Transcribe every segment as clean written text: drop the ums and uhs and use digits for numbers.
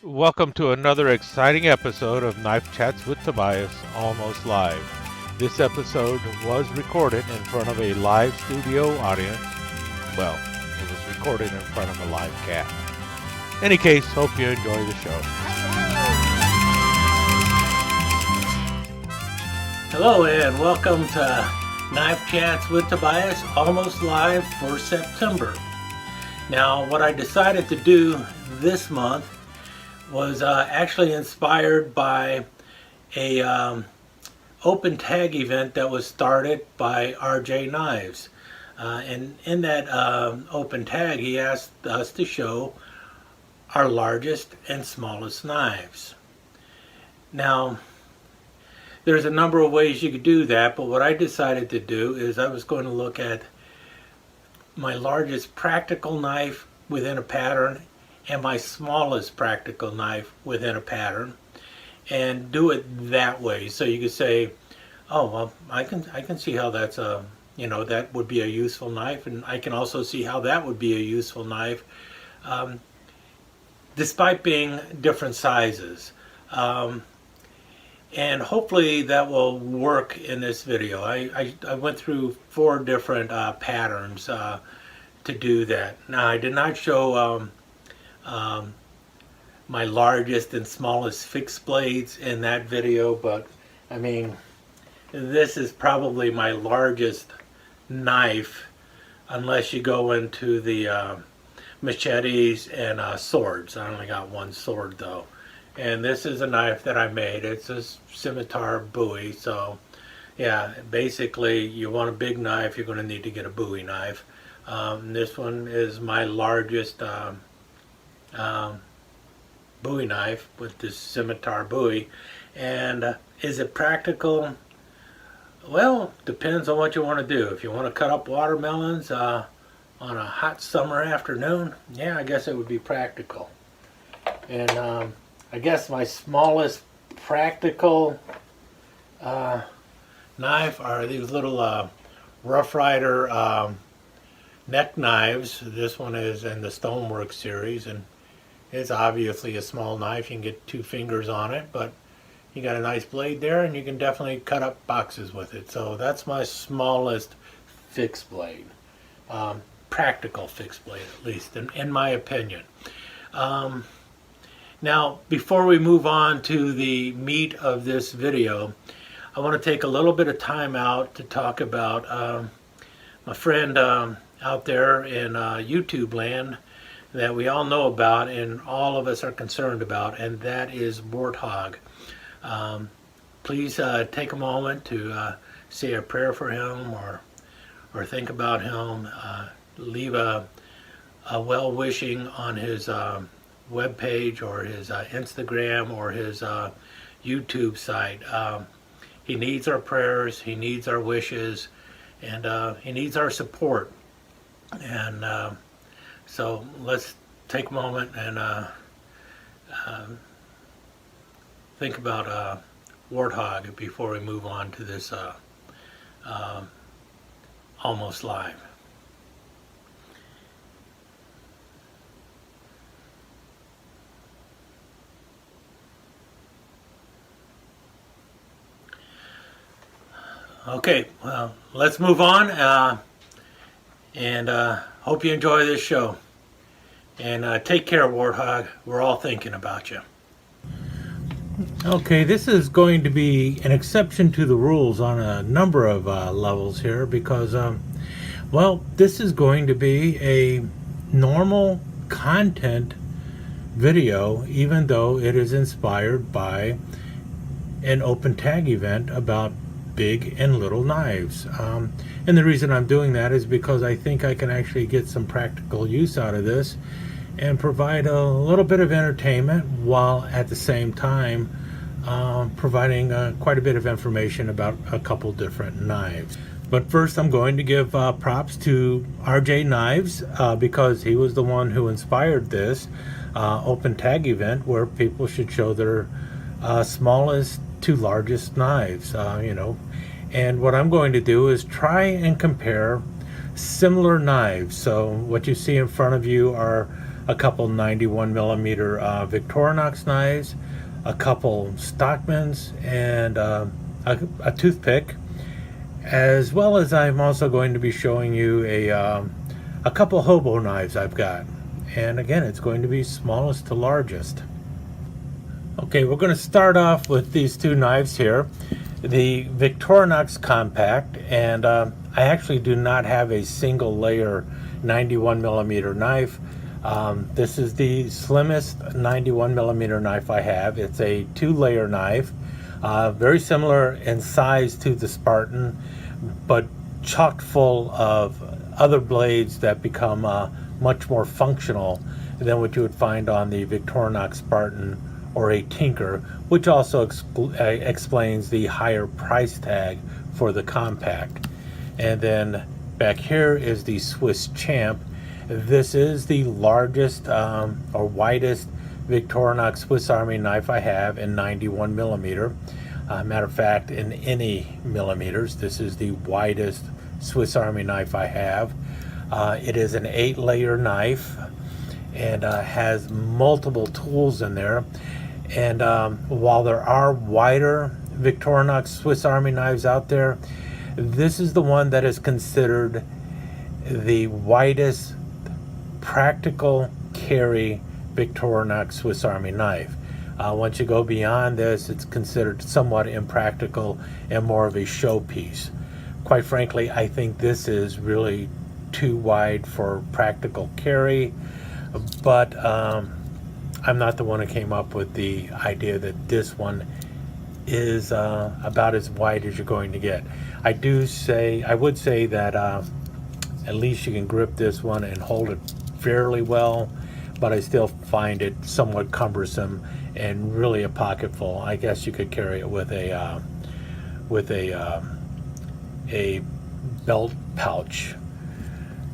Welcome to another exciting episode of Knife Chats with Tobias, almost live. This episode was recorded in front of a live studio audience. Well, it was recorded in front of a live cat. Any case, hope you enjoy the show. Hello and welcome to Knife Chats with Tobias, almost live for September. Now, what I decided to do this month was actually inspired by a open tag event that was started by RJ Knives. And in that open tag, he asked us to show our largest and smallest knives. Now, there's a number of ways you could do that, but what I decided to do is I was going to look at my largest practical knife within a pattern and my smallest practical knife within a pattern, and do it that way. So you could say, oh, well, I can see how that's that would be a useful knife, and I can also see how that would be a useful knife, despite being different sizes. And hopefully that will work in this video. I went through 4 different patterns to do that. Now, I did not show my largest and smallest fixed blades in that video, but I mean, this is probably my largest knife, unless you go into the machetes and swords. I only got one sword though. And this is a knife that I made. It's a scimitar Bowie. So yeah, basically you want a big knife, you're going to need to get a Bowie knife. This one is my largest Bowie knife with this scimitar Bowie. And is it practical? Well, depends on what you want to do. If you want to cut up watermelons on a hot summer afternoon, yeah, I guess it would be practical. And I guess my smallest practical knife are these little Rough Rider neck knives. This one is in the Stonework series, and it's obviously a small knife. You can get 2 fingers on it, but you got a nice blade there, and you can definitely cut up boxes with it. So that's my smallest fixed blade, practical fixed blade, at least in my opinion. Now, before we move on to the meat of this video, I want to take a little bit of time out to talk about my friend out there in YouTube land that we all know about and all of us are concerned about, and that is Warthog. Please take a moment to say a prayer for him or think about him. Leave a well-wishing on his webpage or his Instagram or his YouTube site. He needs our prayers, he needs our wishes, and he needs our support. And so let's take a moment and think about Warthog before we move on to this almost live. Okay, well, let's move on, and hope you enjoy this show. And take care, Warthog. We're all thinking about you. Okay, this is going to be an exception to the rules on a number of levels here because, well, this is going to be a normal content video, even though it is inspired by an open tag event about big and little knives. And the reason I'm doing that is because I think I can actually get some practical use out of this and provide a little bit of entertainment while at the same time providing quite a bit of information about a couple different knives. But first I'm going to give props to RJ Knives because he was the one who inspired this open tag event where people should show their smallest to largest knives, and what I'm going to do is try and compare similar knives. So what you see in front of you are a couple 91 millimeter Victorinox knives, a couple Stockmans, and a toothpick, as well as I'm also going to be showing you a couple hobo knives I've got. And again, it's going to be smallest to largest. Okay, we're going to start off with these two knives here. The Victorinox Compact, and I actually do not have a single layer 91 millimeter knife. This is the slimmest 91 millimeter knife I have. It's a 2-layer knife, very similar in size to the Spartan, but chock full of other blades that become much more functional than what you would find on the Victorinox Spartan or a Tinker, which also explains the higher price tag for the Compact. And then back here is the Swiss Champ. This is the largest or widest Victorinox Swiss Army knife I have in 91 millimeter. Matter of fact, in any millimeters, this is the widest Swiss Army knife I have. It is an 8-layer knife and has multiple tools in there. And while there are wider Victorinox Swiss Army knives out there, this is the one that is considered the widest practical carry Victorinox Swiss Army knife. Once you go beyond this, it's considered somewhat impractical and more of a showpiece. Quite frankly, I think this is really too wide for practical carry, but I'm not the one who came up with the idea that this one is about as wide as you're going to get. I would say that at least you can grip this one and hold it fairly well, but I still find it somewhat cumbersome and really a pocketful. I guess you could carry it with a belt pouch.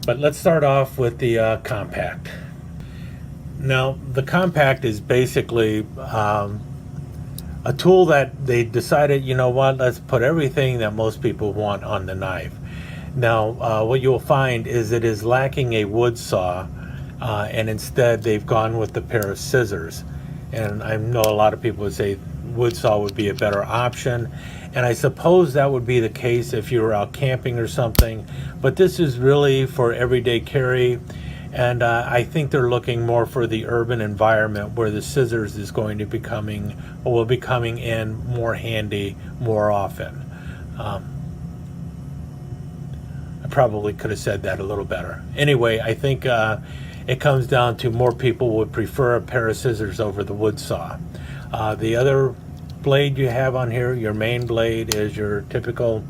But let's start off with the Compact. Now, the Compact is basically a tool that they decided, you know what, let's put everything that most people want on the knife. Now, what you'll find is it is lacking a wood saw, and instead they've gone with the pair of scissors. And I know a lot of people would say wood saw would be a better option, and I suppose that would be the case if you were out camping or something, but this is really for everyday carry. And I think they're looking more for the urban environment where the scissors is going to will be coming in more handy more often. I probably could have said that a little better. Anyway, I think it comes down to more people would prefer a pair of scissors over the wood saw. The other blade you have on here, your main blade, is your typical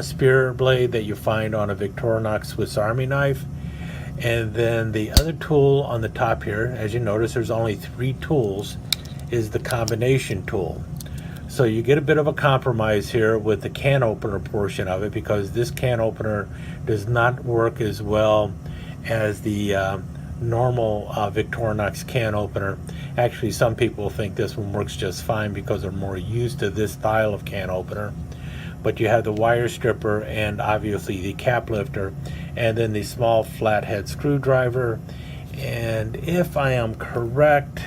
spear blade that you find on a Victorinox Swiss Army knife. And then the other tool on the top here, as you notice there's only 3 tools, is the combination tool. So you get a bit of a compromise here with the can opener portion of it, because this can opener does not work as well as the normal Victorinox can opener. Actually, some people think this one works just fine because they're more used to this style of can opener. But you have the wire stripper and obviously the cap lifter, and then the small flathead screwdriver. And if I am correct,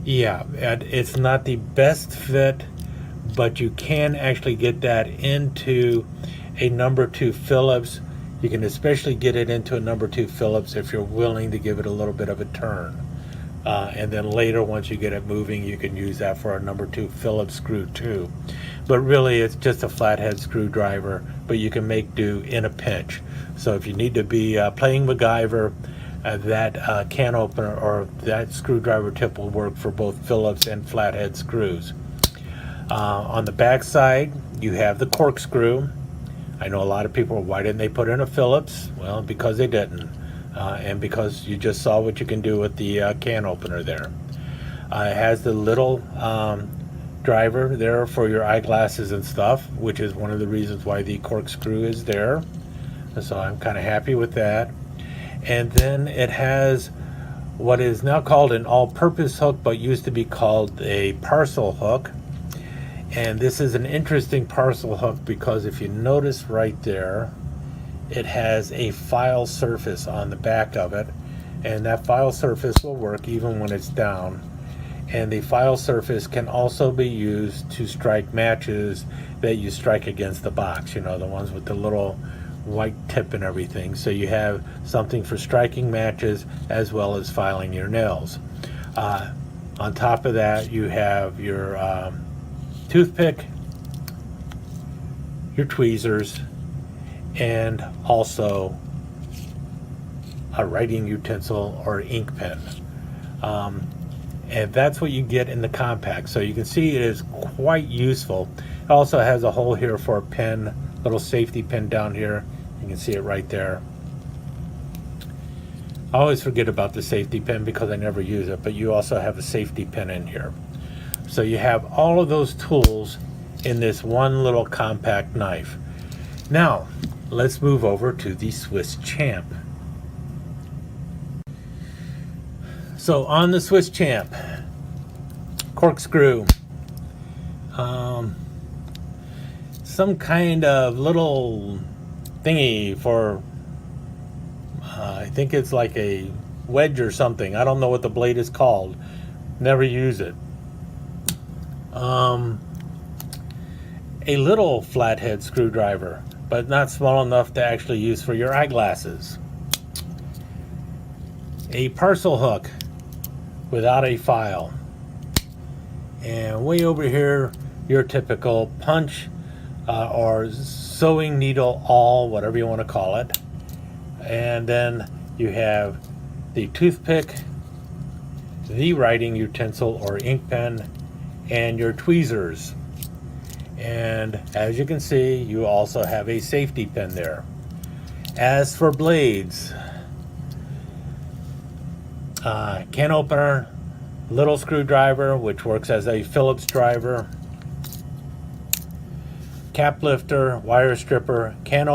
yeah, it's not the best fit, but you can actually get that into a number 2 Phillips. You can especially get it into a number 2 Phillips if you're willing to give it a little bit of a turn. And then later, once you get it moving, you can use that for a number 2 Phillips screw too. But really, it's just a flathead screwdriver, but you can make do in a pinch. So if you need to be playing MacGyver, that can opener or that screwdriver tip will work for both Phillips and flathead screws. On the back side, you have the corkscrew. I know a lot of people, why didn't they put in a Phillips? Well, because they didn't. And because you just saw what you can do with the can opener there. It has the little driver there for your eyeglasses and stuff, which is one of the reasons why the corkscrew is there. So I'm kind of happy with that. And then it has what is now called an all-purpose hook, but used to be called a parcel hook. And this is an interesting parcel hook because if you notice right there, it has a file surface on the back of it, and that file surface will work even when it's down. And the file surface can also be used to strike matches that you strike against the box, you know, the ones with the little white tip and everything. So you have something for striking matches as well as filing your nails. On top of that, you have your toothpick, your tweezers, and also a writing utensil or ink pen. And that's what you get in the compact. So you can see it is quite useful. It also has a hole here for a pen, little safety pin down here. You can see it right there. I always forget about the safety pin because I never use it, but you also have a safety pin in here. So you have all of those tools in this one little compact knife. Now, let's move over to the Swiss Champ. So on the Swiss Champ, corkscrew, some kind of little thingy for, I think it's like a wedge or something. I don't know what the blade is called. Never use it. A little flathead screwdriver, but not small enough to actually use for your eyeglasses. A parcel hook without a file. And way over here, your typical punch or sewing needle awl, whatever you want to call it. And then you have the toothpick, the writing utensil or ink pen, and your tweezers. And as you can see, you also have a safety pin there. As for blades, can opener, little screwdriver, which works as a Phillips driver, cap lifter, wire stripper, cap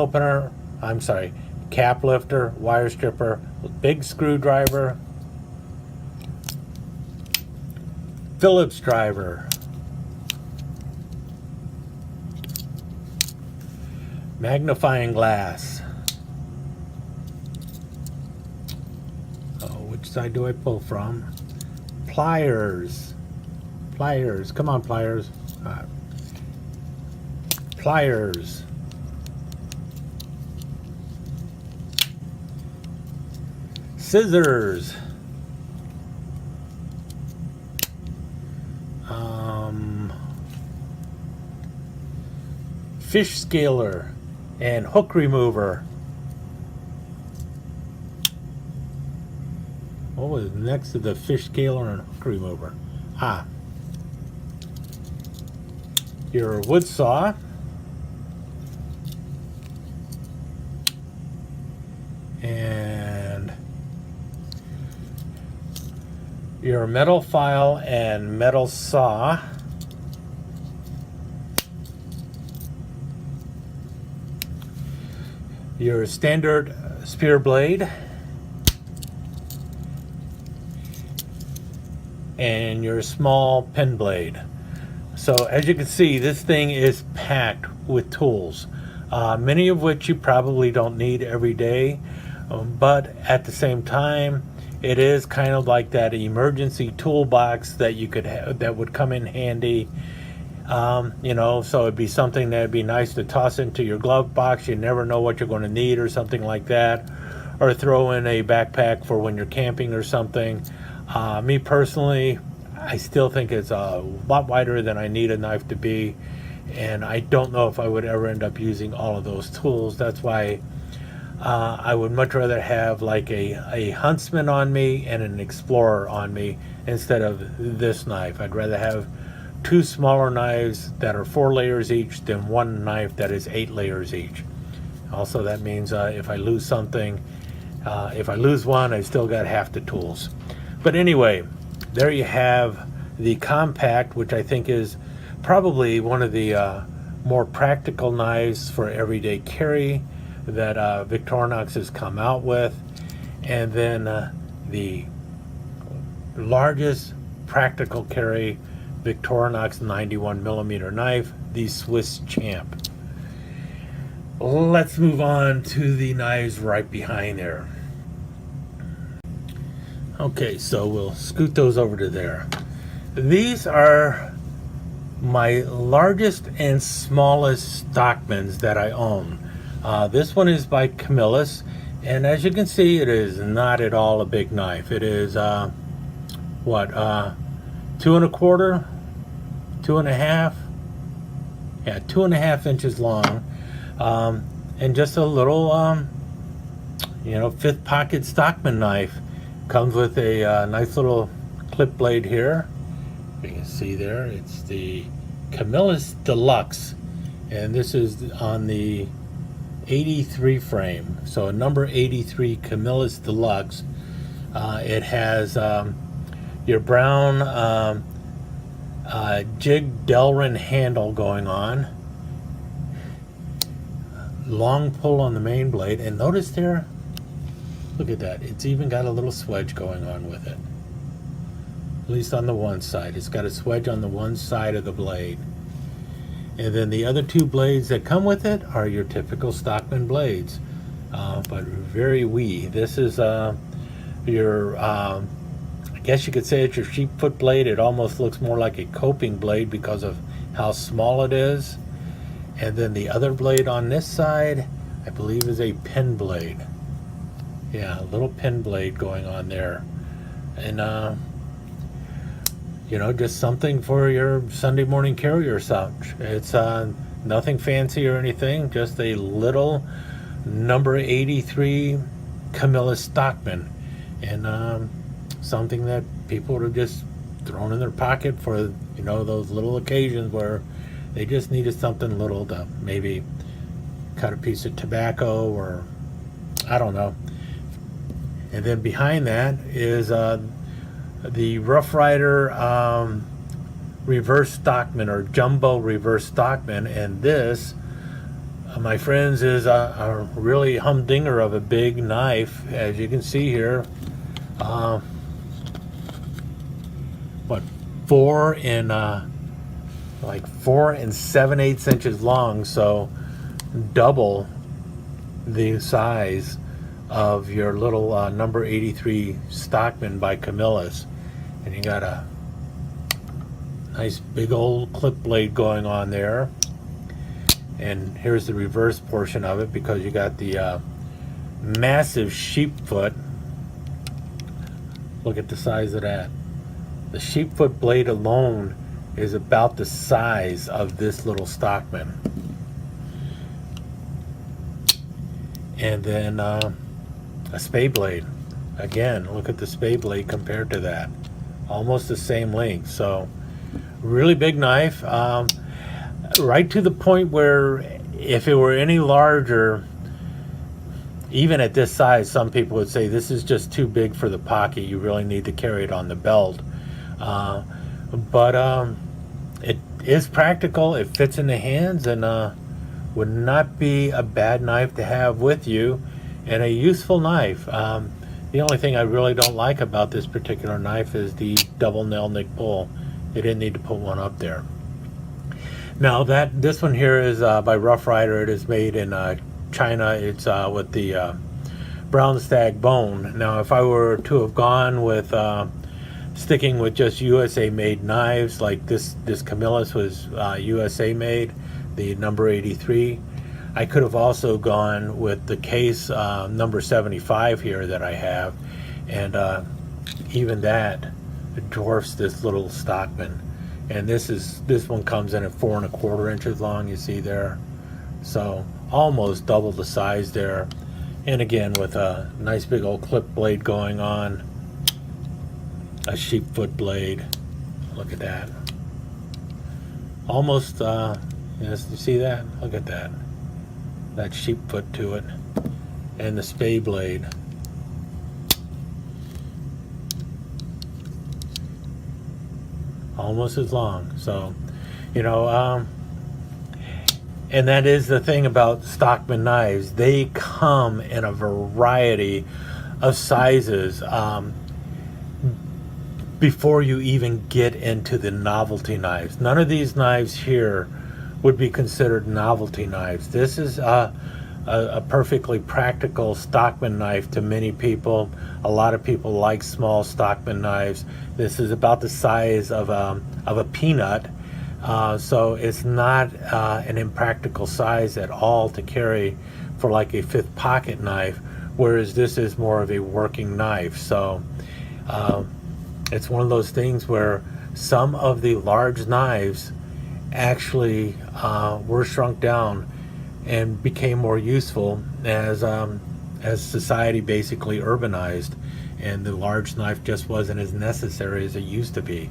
lifter, wire stripper, big screwdriver, Phillips driver, magnifying glass. Which side do I pull from? Pliers. Come on, pliers. Pliers. Scissors. Fish scaler and hook remover. What was next to the fish scaler and hook remover? Your wood saw. And your metal file and metal saw. Your standard spear blade. And your small pen blade. So as you can see, this thing is packed with tools, many of which you probably don't need every day, but at the same time, it is kind of like that emergency toolbox that you could have, that would come in handy. You know, so it'd be something that'd be nice to toss into your glove box. You never know what you're going to need or something like that, or throw in a backpack for when you're camping or something. Me personally, I still think it's a lot wider than I need a knife to be, and I don't know if I would ever end up using all of those tools. That's why I would much rather have like a huntsman on me and an explorer on me instead of this knife. I'd rather have two smaller knives that are 4 layers each than one knife that is 8 layers each. Also, that means if I lose something, if I lose one, I still got half the tools. But anyway, there you have the compact, which I think is probably one of the more practical knives for everyday carry that Victorinox has come out with. And then the largest practical carry Victorinox 91mm knife, the Swiss Champ. let's move on to the knives right behind there. Okay, so we'll scoot those over to there. These are my largest and smallest Stockmans that I own. This one is by Camillus, and as you can see, it is not at all a big knife. It is 2 1/4, 2.5, yeah, 2.5 inches long, and just a little, fifth pocket Stockman knife. Comes with a nice little clip blade here. You can see there, it's the Camillus Deluxe, and this is on the 83 frame. So a number 83 Camillus Deluxe. It has your brown jig Delrin handle going on. Long pull on the main blade, and notice there, look at that, it's even got a little swedge going on with it. At least on the one side. It's got a swedge on the one side of the blade. And then the other two blades that come with it are your typical Stockman blades, but very wee. This is your, I guess you could say it's your sheepfoot blade. It almost looks more like a coping blade because of how small it is. And then the other blade on this side, I believe, is a pin blade. Yeah, a little pin blade going on there. And, just something for your Sunday morning carry or such. It's nothing fancy or anything, just a little number 83 Camillus Stockman. And something that people would have just thrown in their pocket for, those little occasions where they just needed something little to maybe cut a piece of tobacco or, I don't know. And then behind that is the Rough Rider reverse Stockman, or jumbo reverse Stockman. And this, my friends, is a really humdinger of a big knife. As you can see here, 4 7/8 inches long, so double the size of your little number 83 Stockman by Camillus. And you got a nice big old clip blade going on there. And here's the reverse portion of it, because you got the massive sheepfoot. Look at the size of that. The sheepfoot blade alone is about the size of this little Stockman. And then a spade blade. Again, look at the spade blade compared to that. Almost the same length. So really big knife. Right to the point where if it were any larger, even at this size, some people would say this is just too big for the pocket. You really need to carry it on the belt. But it is practical. It fits in the hands, and would not be a bad knife to have with you, and a useful knife. The only thing I really don't like about this particular knife is the double nail nick pull. They didn't need to put one up there. Now this one here is by Rough Rider. It is made in China. It's with the brown stag bone. Now if I were to have gone with sticking with just USA made knives, like this Camillus was USA made, the number 83, I could have also gone with the case number 75 here that I have, and even that dwarfs this little Stockman. And this one comes in at 4 1/4 inches long, you see there, so almost double the size there. And again, with a nice big old clip blade going on, a sheepfoot blade. Look at that. Almost yes, you see that? Look at that sheepfoot to it. And the spade blade. Almost as long. So, and that is the thing about Stockman knives. They come in a variety of sizes before you even get into the novelty knives. None of these knives here would be considered novelty knives. This is a perfectly practical Stockman knife to many people. A lot of people like small Stockman knives. This is about the size of a peanut, so it's not an impractical size at all to carry for like a fifth pocket knife, whereas this is more of a working knife. So it's one of those things where some of the large knives actually were shrunk down and became more useful as society basically urbanized, and the large knife just wasn't as necessary as it used to be.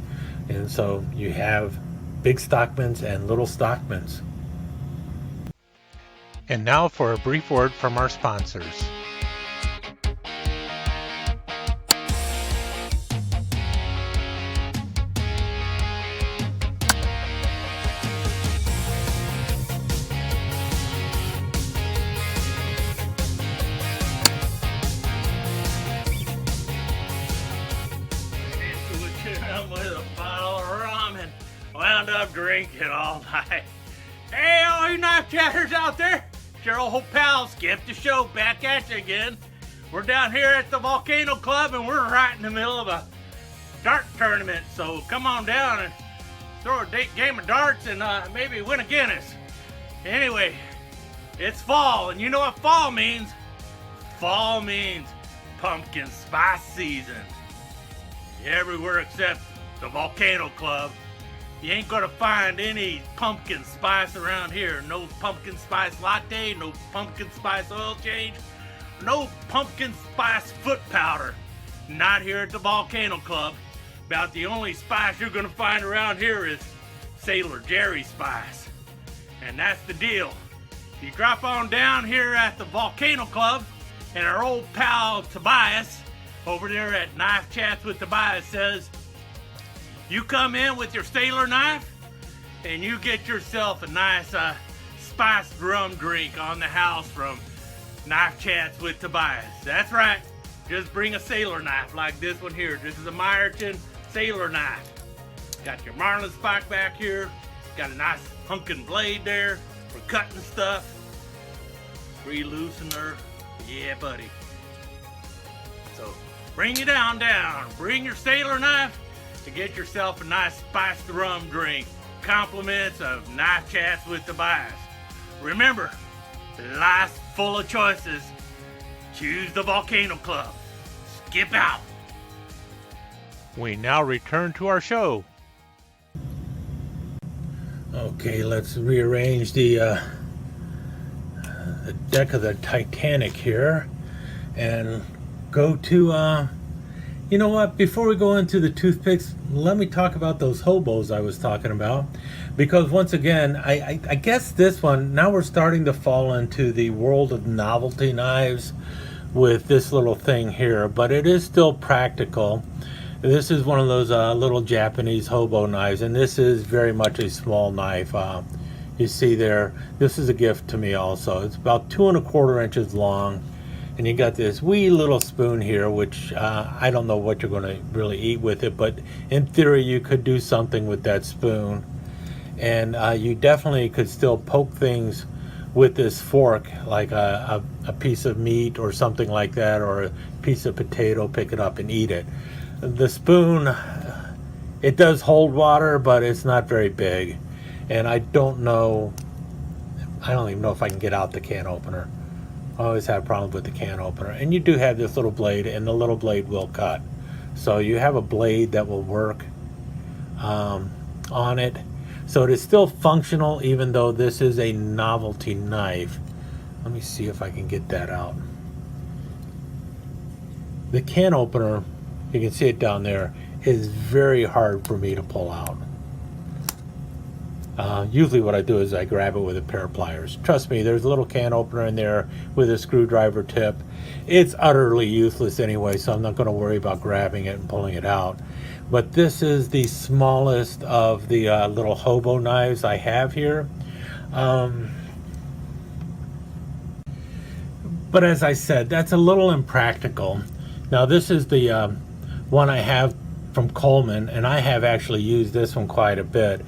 And so you have big Stockmans and little Stockmans. And now for a brief word from our sponsors. With a bottle of rum and wound up drinking all night. Hey, all you knife chatters out there, it's your old pal Skip the Show back at you again. We're down here at the Volcano Club and we're right in the middle of a dart tournament, so come on down and throw a game of darts and maybe win a Guinness. Anyway, it's fall, and you know what fall means? Fall means pumpkin spice season. Everywhere except the Volcano Club. You ain't gonna find any pumpkin spice around here. No pumpkin spice latte, no pumpkin spice oil change, no pumpkin spice foot powder. Not here at the Volcano Club. About the only spice you're gonna find around here is Sailor Jerry spice. And that's the deal. You drop on down here at the Volcano Club, and our old pal Tobias over there at Knife Chats with Tobias says, you come in with your Sailor knife and you get yourself a nice spiced rum drink on the house from Knife Chats with Tobias. That's right, just bring a Sailor knife like this one here. This is a Meyerton Sailor knife. Got your marlin spike back here. Got a nice hunkin' blade there for cutting stuff. Free loosener. Yeah, buddy. So bring you down. Bring your Sailor knife to get yourself a nice spiced rum drink. Compliments of Knife Chats with Tobias. Remember, life's full of choices. Choose the Volcano Club. Skip out. We now return to our show. Okay, let's rearrange the deck of the Titanic here and go to you know what, before we go into the toothpicks, let me talk about those hobos I was talking about, because once again, I guess this one, now we're starting to fall into the world of novelty knives with this little thing here, but it is still practical. This is one of those little Japanese hobo knives, and this is very much a small knife. You see there, this is a gift to me also. It's about 2¼ inches long, and you got this wee little spoon here, which I don't know what you're going to really eat with it, but in theory you could do something with that spoon. And you definitely could still poke things with this fork, like a piece of meat or something like that, or a piece of potato, pick it up and eat it. The spoon, it does hold water, but it's not very big. And I don't even know if I can get out the can opener. I always have problems with the can opener. And you do have this little blade, and the little blade will cut. So you have a blade that will work on it. So it is still functional, even though this is a novelty knife. Let me see if I can get that out. The can opener, you can see it down there, is very hard for me to pull out. Usually what I do is I grab it with a pair of pliers. Trust me, there's a little can opener in there with a screwdriver tip. It's utterly useless anyway, so I'm not going to worry about grabbing it and pulling it out. But this is the smallest of the little hobo knives I have here. But as I said, that's a little impractical. Now this is the one I have from Coleman, and I have actually used this one quite a bit.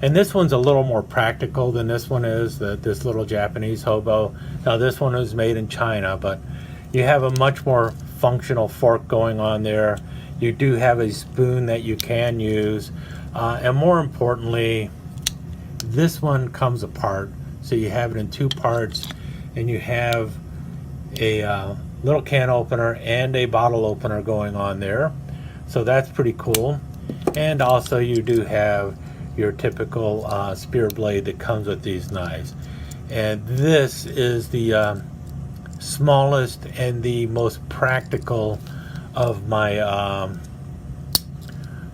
And this one's a little more practical than this one is, this little Japanese hobo. Now this one is made in China, but you have a much more functional fork going on there. You do have a spoon that you can use. And more importantly, this one comes apart. So you have it in two parts, and you have a little can opener and a bottle opener going on there. So that's pretty cool. And also you do have your typical spear blade that comes with these knives. And this is the smallest and the most practical of my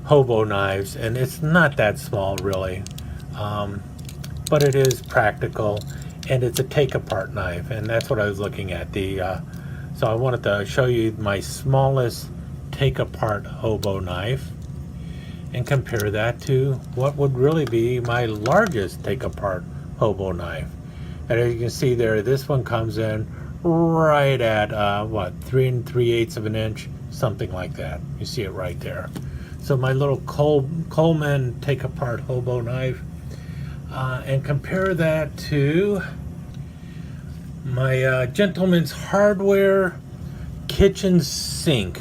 hobo knives, and it's not that small really, but it is practical, and it's a take apart knife, and that's what I was looking at. So I wanted to show you my smallest take apart hobo knife and compare that to what would really be my largest take apart hobo knife. And as you can see there, this one comes in right at what, 3 3/8 of an inch, something like that. You see it right there. So my little Coleman take apart hobo knife, and compare that to my Gentleman's Hardware kitchen sink.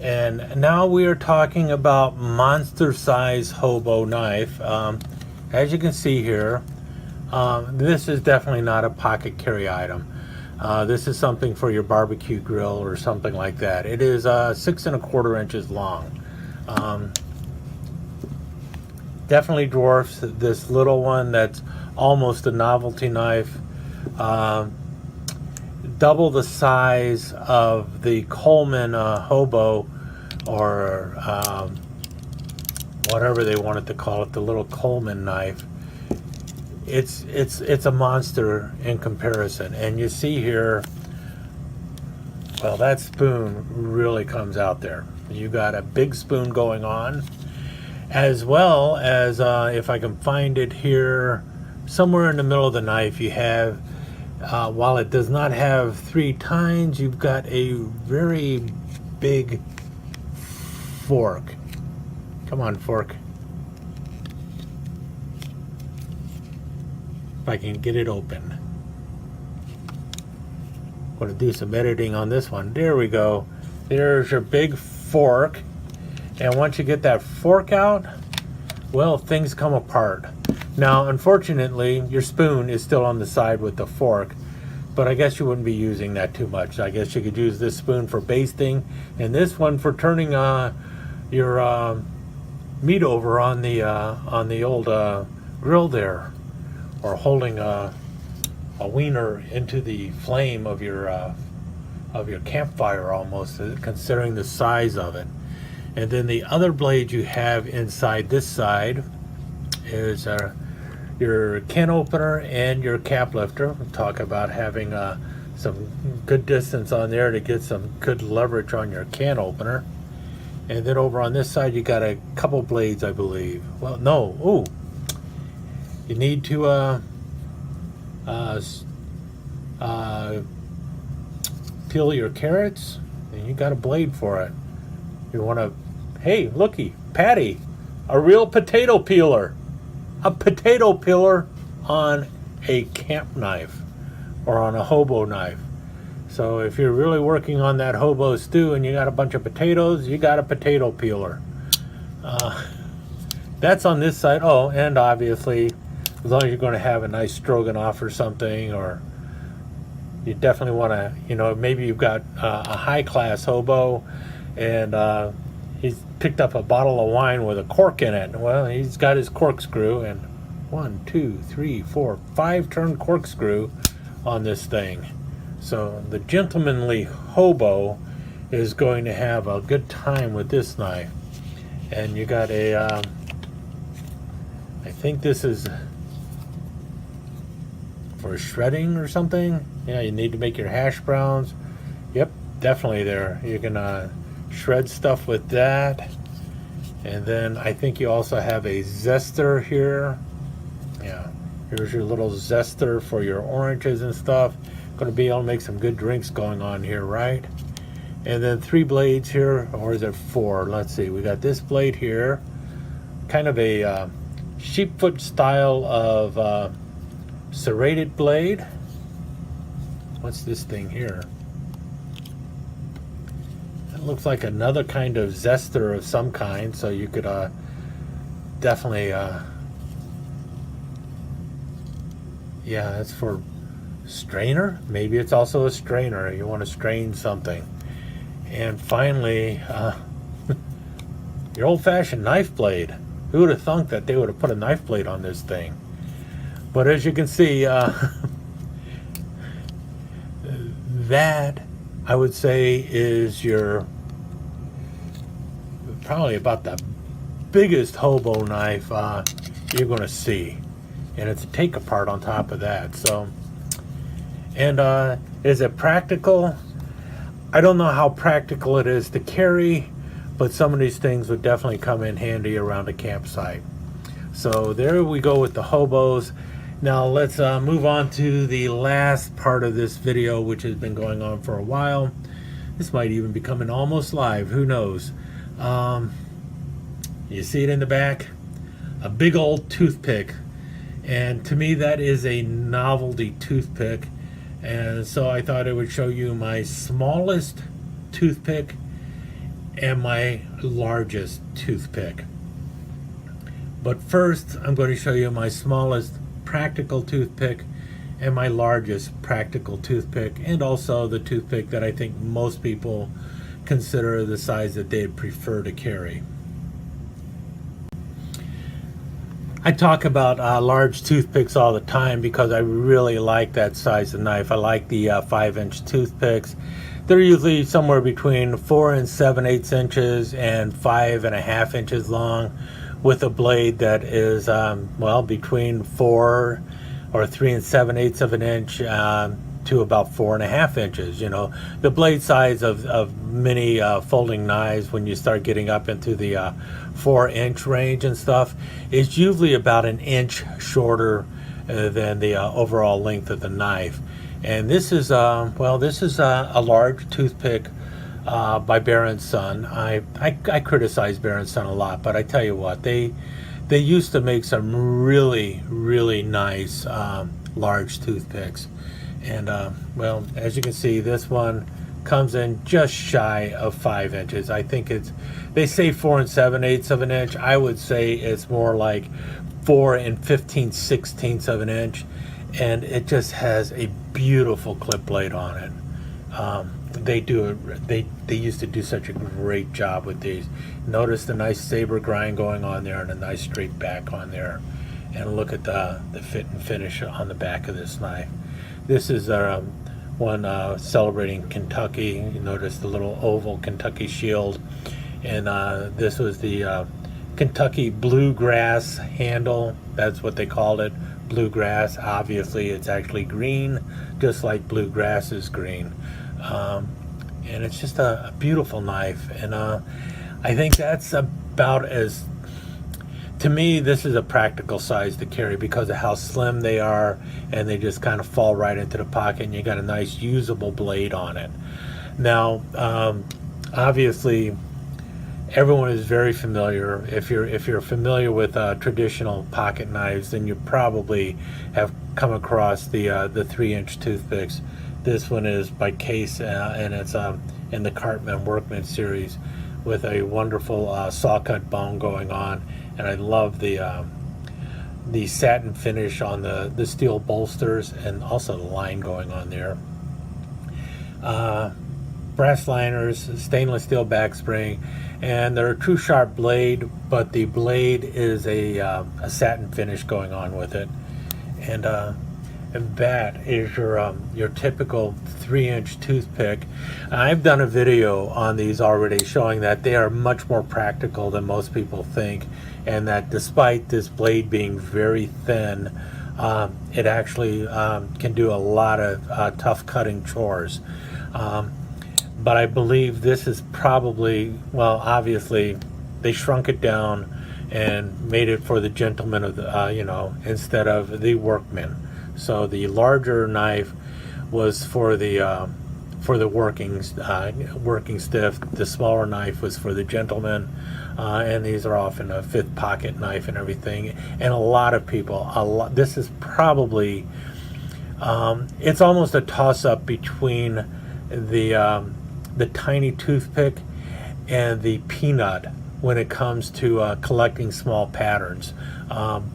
And now we are talking about monster size hobo knife. As you can see here, this is definitely not a pocket carry item. This is something for your barbecue grill or something like that. It is 6 1/4 inches long. Definitely dwarfs this little one that's almost a novelty knife. Double the size of the Coleman hobo, or whatever they wanted to call it, the little Coleman knife. It's a monster in comparison. And you see here, well, that spoon really comes out there. You got a big spoon going on, as well as if I can find it here, somewhere in the middle of the knife, you have, while it does not have 3 tines, you've got a very big fork. Come on, fork. If I can get it open. I'm going to do some editing on this one. There we go. There's your big fork. And once you get that fork out, well, things come apart. Now, unfortunately, your spoon is still on the side with the fork, but I guess you wouldn't be using that too much. I guess you could use this spoon for basting, and this one for turning your meat over on the old grill there, or holding a wiener into the flame of your campfire, almost, considering the size of it. And then the other blade you have inside this side is your can opener and your cap lifter. We'll talk about having some good distance on there to get some good leverage on your can opener. And then over on this side you got a couple blades, I believe. Well, no. Ooh, you need to peel your carrots, and you got a blade for it. You want to, hey, looky, Patty, a real potato peeler. A potato peeler on a camp knife or on a hobo knife. So if you're really working on that hobo stew and you got a bunch of potatoes, you got a potato peeler. That's on this side. Oh, and obviously, as long as you're going to have a nice stroganoff or something, or you definitely want to, maybe you've got a high-class hobo, and he's picked up a bottle of wine with a cork in it. Well, he's got his corkscrew, and 1, 2, 3, 4, 5 turn corkscrew on this thing. So the gentlemanly hobo is going to have a good time with this knife. And you got a, I think this is for shredding or something. Yeah, you need to make your hash browns. Yep, definitely there. You can shred stuff with that. And then I think you also have a zester here. Yeah, here's your little zester for your oranges and stuff. Going to be able to make some good drinks going on here, right? And then 3 blades here, or is it 4? Let's see. We got this blade here, kind of a sheepfoot style of serrated blade. What's this thing here? It looks like another kind of zester of some kind, so you could definitely yeah, it's for strainer. Maybe it's also a strainer. You want to strain something. And finally, your old-fashioned knife blade. Who would have thunk that they would have put a knife blade on this thing? But as you can see, that I would say is your probably about the biggest hobo knife you're going to see, and it's a take apart on top of that. So, and is it practical? I don't know how practical it is to carry, but some of these things would definitely come in handy around a campsite. So there we go with the hobos. Now let's move on to the last part of this video, which has been going on for a while. This might even become an almost live, who knows. You see it in the back? A big old toothpick. And to me that is a novelty toothpick. And so I thought I would show you my smallest toothpick and my largest toothpick. But first I'm going to show you my smallest practical toothpick and my largest practical toothpick, and also the toothpick that I think most people consider the size that they'd prefer to carry. I talk about large toothpicks all the time because I really like that size of knife. I like the 5-inch toothpicks. They're usually somewhere between 4 and 7/8 inches and 5.5 inches long, with a blade that is well, between 4 or 3 and 7/8 of an inch to about 4.5 inches. You know, the blade size of many folding knives, when you start getting up into the 4-inch range and stuff, is usually about an inch shorter than the overall length of the knife. And this is well, this is a large toothpick by Bear & Son. I criticize Bear & Son a lot, but I tell you what, they used to make some really nice large toothpicks. And well, as you can see, this one comes in just shy of 5 inches. I think it's, they say 4 7/8 of an inch. I would say it's more like 4 15/16 of an inch, and it just has a beautiful clip blade on it. They used to do such a great job with these. Notice the nice saber grind going on there and a nice straight back on there. And look at the fit and finish on the back of this knife. This is one celebrating Kentucky. You notice the little oval Kentucky shield. And this was the Kentucky bluegrass handle. That's what they called it, bluegrass. Obviously it's actually green, just like bluegrass is green. And it's just a beautiful knife. And I think that's about as, to me, this is a practical size to carry because of how slim they are, and they just kind of fall right into the pocket, and you got a nice usable blade on it. Now, obviously, everyone is very familiar. If you're familiar with traditional pocket knives, then you probably have come across the 3-inch toothpicks. This one is by Case, and it's in the Cartman Workman series, with a wonderful saw cut bone going on. And I love the satin finish on the steel bolsters, and also the line going on there. Brass liners, stainless steel back spring, and they're a true sharp blade, but the blade is a satin finish going on with it. And that is your typical 3-inch toothpick. I've done a video on these already showing that they are much more practical than most people think, and that despite this blade being very thin, it actually can do a lot of tough cutting chores. But I believe this is probably, well, obviously they shrunk it down and made it for the gentleman of the, you know, instead of the workman. So the larger knife was for the for the working stiff. The smaller knife was for the gentleman, and these are often a fifth pocket knife and everything. And a lot of people, this is probably, it's almost a toss-up between the tiny toothpick and the peanut when it comes to collecting small patterns.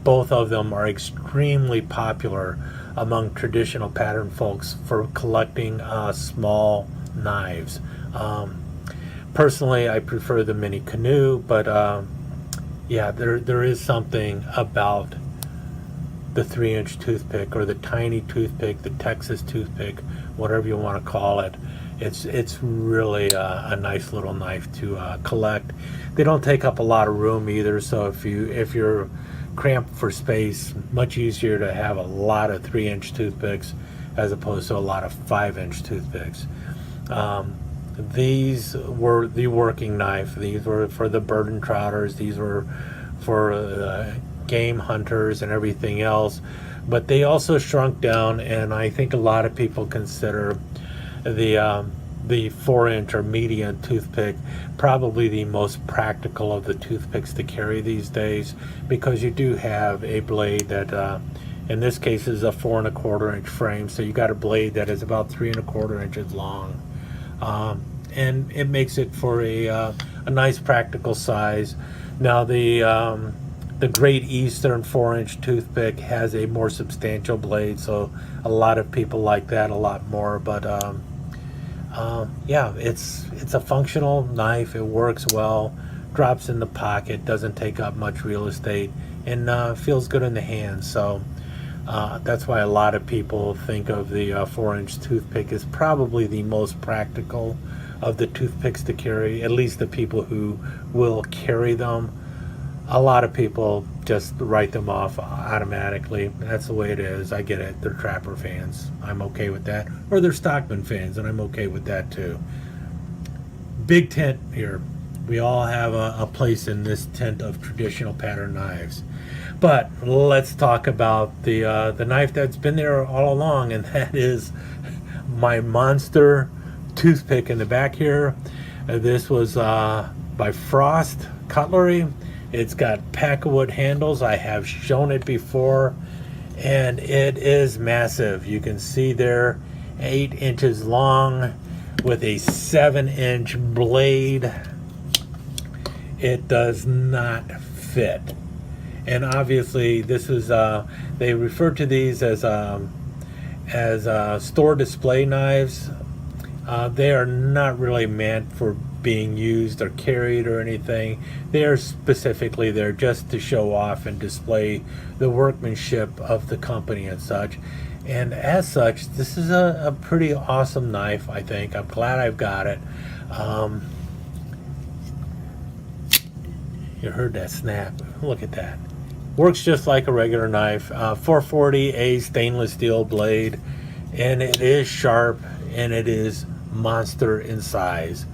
Both of them are extremely popular among traditional pattern folks for collecting small knives. Personally, I prefer the mini canoe, but yeah, there is something about the 3-inch toothpick or the tiny toothpick, the Texas toothpick, whatever you want to call it. It's really a nice little knife to collect. They don't take up a lot of room either, so if you're cramped for space, much easier to have a lot of 3-inch toothpicks as opposed to a lot of 5-inch toothpicks. These were the working knife. These were for the bird and trouters. These were for game hunters and everything else. But they also shrunk down, and I think a lot of people consider the 4-inch or medium toothpick probably the most practical of the toothpicks to carry these days, because you do have a blade that in this case is a 4 1/4 inch frame, so you got a blade that is about 3 1/4 inches long, and it makes it for a nice practical size. Now the Great Eastern 4-inch toothpick has a more substantial blade, so a lot of people like that a lot more. But yeah, it's a functional knife. It works well, drops in the pocket, doesn't take up much real estate, and feels good in the hand. So that's why a lot of people think of the 4-inch toothpick as probably the most practical of the toothpicks to carry, at least the people who will carry them. A lot of people just write them off automatically. That's the way it is. I get it. They're Trapper fans. I'm okay with that. Or they're Stockman fans, and I'm okay with that too. Big tent here. We all have a place in this tent of traditional pattern knives. But let's talk about the knife that's been there all along, and that is my monster toothpick in the back here. This was by Frost Cutlery. It's got packwood handles. I have shown it before, and it is massive. You can see there, 8 inches long with a 7-inch blade. It does not fit. And obviously this is, they refer to these as store display knives. They are not really meant for being used or carried or anything. They are specifically there just to show off and display the workmanship of the company and such. And as such, this is a pretty awesome knife, I think. I'm glad I've got it. You heard that snap. Look at that. Works just like a regular knife. 440A stainless steel blade, and it is sharp, and it is monster in size.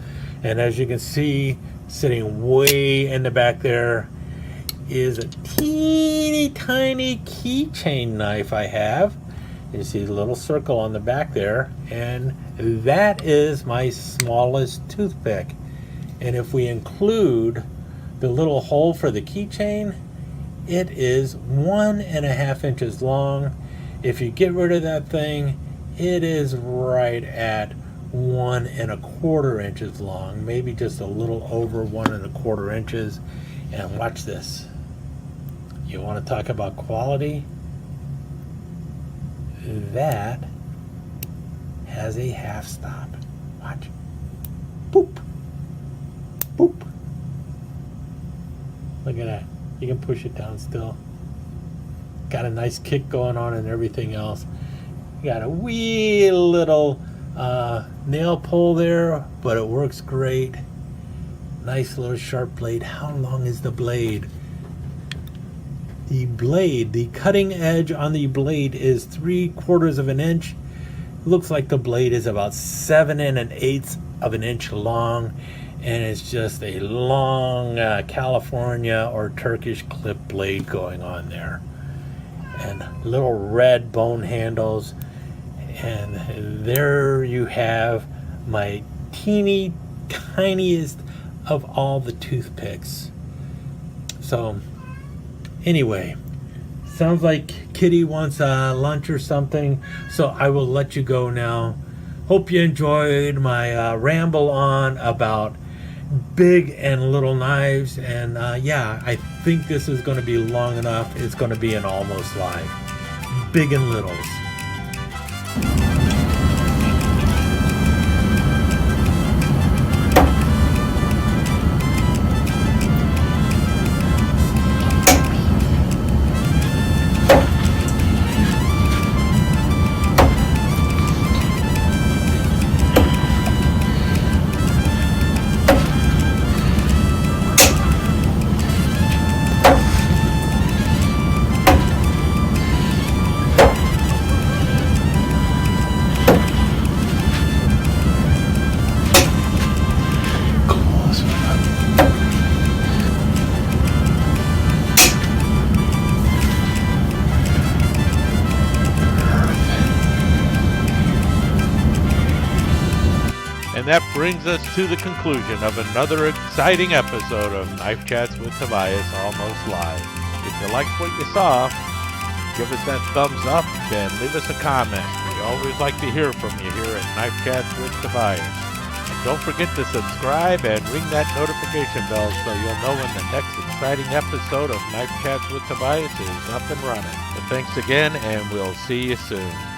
And as you can see, sitting way in the back there is a teeny tiny keychain knife I have. You see the little circle on the back there, and that is my smallest toothpick. And if we include the little hole for the keychain, it is 1.5 inches long. If you get rid of that thing, it is right at 1 1/4 inches long, maybe just a little over 1 1/4 inches. And watch this. You want to talk about quality? That has a half stop. Watch. Boop. Boop. Look at that. You can push it down still. Got a nice kick going on and everything else. You got a wee little nail pull there, but it works great. Nice little sharp blade. How long is the blade? The blade, the cutting edge on the blade is 3/4 of an inch. Looks like the blade is about 7 1/8 of an inch long, and it's just a long California or Turkish clip blade going on there. And little red bone handles. And there you have my teeny tiniest of all the toothpicks. So anyway, sounds like Kitty wants lunch or something, so I will let you go now. Hope you enjoyed my ramble on about big and little knives, and yeah, I think this is going to be long enough. It's going to be an almost live. Big and littles. And that brings us to the conclusion of another exciting episode of Knife Chats with Tobias, almost live. If you liked what you saw, give us that thumbs up and leave us a comment. We always like to hear from you here at Knife Chats with Tobias. And don't forget to subscribe and ring that notification bell so you'll know when the next exciting episode of Knife Chats with Tobias is up and running. But thanks again, and we'll see you soon.